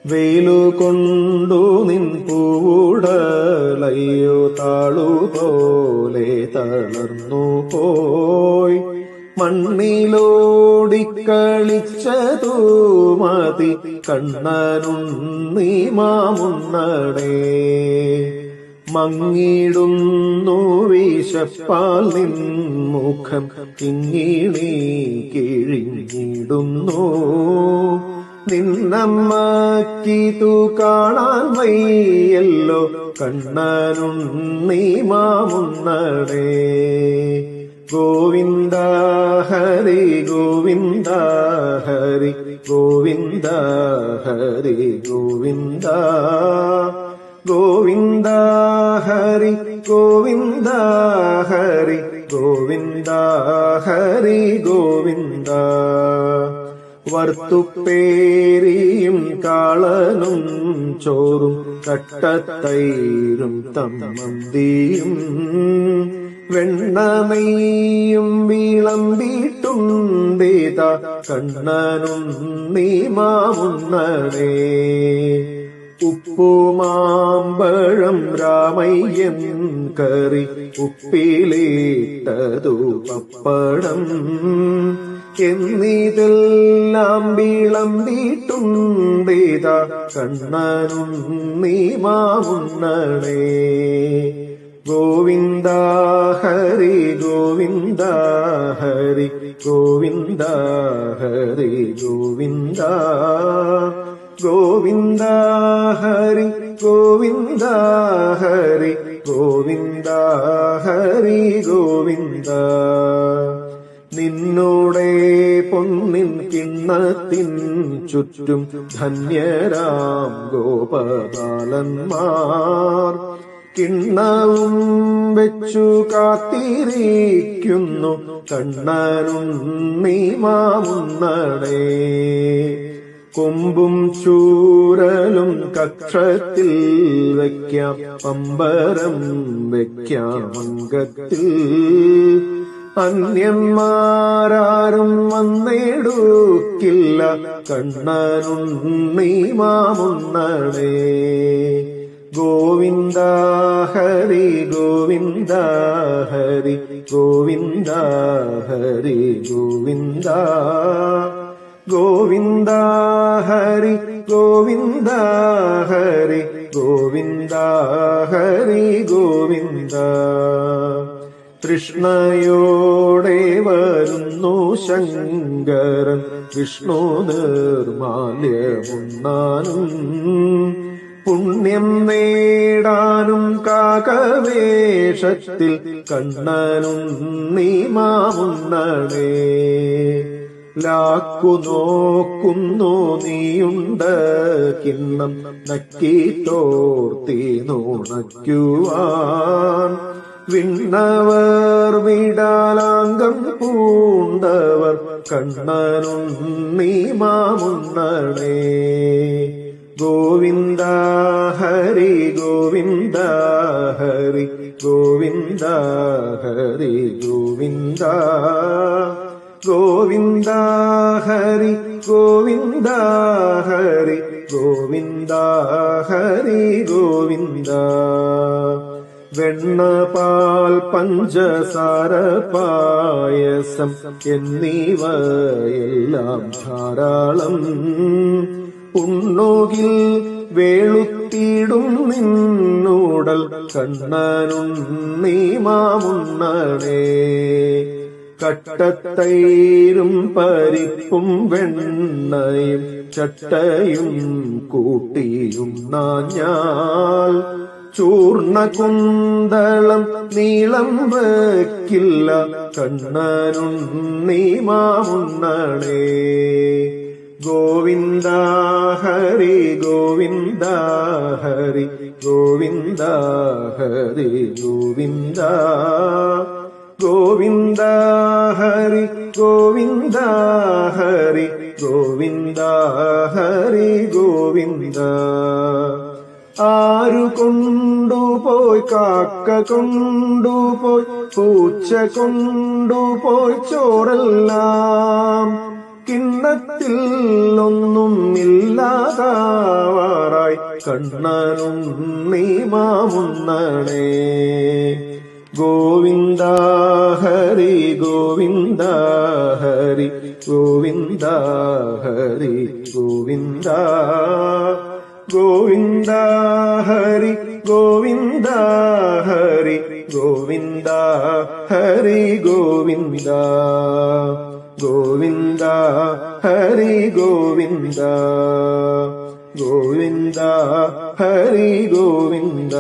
വെയിലുകൊണ്ടു നിൻ പൂവുടലയ്യോ താളുപോലെ തളർന്നു പോയി. മണ്ണിലോടിക്കളിച്ചതു മതി കണ്ണനുണ്ണി മാമുണ്ണടേ. മങ്ങിടുന്നു വിശപ്പാൽ നിൻ മുഖം കിങ്ങിണി കിഴിഞ്ഞിടുന്നു. നിന്നമ്മക്കിതു കാണാൻ വയ്യല്ലോ കണ്ണനുണ്ണി മാമുണ്ണടേ. ഗോവിന്ദ ഹരി ഗോവിന്ദ ഹരി ഗോവിന്ദ ഹരി ഗോവിന്ദ. ഗോവിന്ദ ഹരി ഗോവിന്ദ ഹരി ഗോവിന്ദ ഹരി ഗോവിന്ദ. വറുത്തുപ്പേരിയും കാളനും ചോറും കട്ടത്തൈരും തമ്മന്തിയും വെണ്ണനെയ്യും വിളമ്പിട്ടുണ്ടേത കണ്ണനുണ്ണി മാമുണ്ണടേ. ഉപ്പുമാമ്പഴം രാമയ്യൻ കറി ഉപ്പിലിട്ടതു പപ്പടം എന്നിതെല്ലാം വിളമ്പിട്ടുണ്ടേത കണ്ണനുണ്ണി മാമുണ്ണടേ. ഗോവിന്ദ ഹരി ഗോവിന്ദ ഹരി ഗോവിന്ദ ഹരി ഗോവിന്ദ. ഗോവിന്ദ ഹരി ഗോവിന്ദ ഹരി ഗോവിന്ദ ഹരി ഗോവിന്ദ. നിന്നോടെ പൊന്നിൻ കിണ്ണത്തിൻ ചുറ്റും ധന്യരാം ഗോപബാലന്മാർ കിണ്ണവും വെച്ചു കാത്തിരിക്കുന്നു കണ്ണനുണ്ണി മാമുണ്ണടേ. കൊമ്പും ചൂരലും കക്ഷത്തിൽ വയ്ക്കാം, പമ്പരം വയ്ക്കാം അംഗത്തിൽ. അന്യന്മാരാരും വന്നെടുക്കില്ല കണ്ണനുണ്ണി മാമുണ്ണടേ. ഗോവിന്ദ ഹരി ഗോവിന്ദ ഹരി ഗോവിന്ദ ഹരി ഗോവിന്ദ. ഗോവിന്ദ ഹരി ഗോവിന്ദ ഹരി ഗോവിന്ദ ഹരി ഗോവിന്ദ. തൃഷ്ണയോടെ വരുന്നു ശങ്കരൻ വിഷ്ണു നിർമാല്യമുണ്ണാനും പുണ്യം നേടാനും കാകവേഷത്തിൽ കണ്ണനുണ്ണി മാമുണ്ണടേ. ലാക്കു നോക്കുന്നു നീയുണ്ട കിണ്ണം നക്കി തോർത്തി നുണയ്ക്കുവാൻ. വിണ്ണവർ വിടാലാംഗം പൂണ്ടവർ കണ്ണനുണ്ണി മാമുണ്ണടേ. ഗോവിന്ദ ഹരി ഗോവിന്ദ ഹരി ഗോവിന്ദ ഹരി ഗോവിന്ദ. ഗോവിന്ദ ഹരി ഗോവിന്ദ ഹരി ഗോവിന്ദ ഹരി ഗോവിന്ദ. വെണ്ണ പാൽ പഞ്ചസാര പായസം എന്നിവയെല്ലാം ധാരാളം ഉണ്ണുകിൽ വേളുത്തിടും നിന്നൂടൽ കണ്ണനുണ്ണി മാമുണ്ണടേ. കട്ടത്തൈരും പരിപ്പും വെണ്ണയും ചട്ടയും കൂട്ടിയും നാഞ്ഞാൽ ചൂർണകുന്തളം നീളം വയ്ക്കില്ല കണ്ണനുണ്ണി മാമുണ്ണടേ. ഗോവിന്ദ ഹരി ഗോവിന്ദ ഹരി ഗോവിന്ദ ഹരി ഗോവിന്ദ. ഗോവിന്ദ ഹരി ഗോവിന്ദ ഹരി ഗോവിന്ദ ഹരി ഗോവിന്ദ. ആരു കൊണ്ടുപോയി കാക്ക കൊണ്ടുപോയി പൂച്ച കൊണ്ടുപോയി ചോറെല്ലാം കിണ്ണത്തിൽ ഒന്നും ഇല്ലാതാവാറായി കണ്ണനും നീ മാമുന്നണേ. ഗോവിന്ദ ഹരി ഗോവിന്ദ ഹരി ഗോവിന്ദ ഹരി ഗോവിന്ദ ഗോവിന്ദ ഹരി ഗോവിന്ദ ഹരി ഗോവിന്ദ ഹരി ഗോവിന്ദ ഗോവിന്ദ ഹരി ഗോവിന്ദ ഗോവിന്ദ ഹരി ഗോവിന്ദ.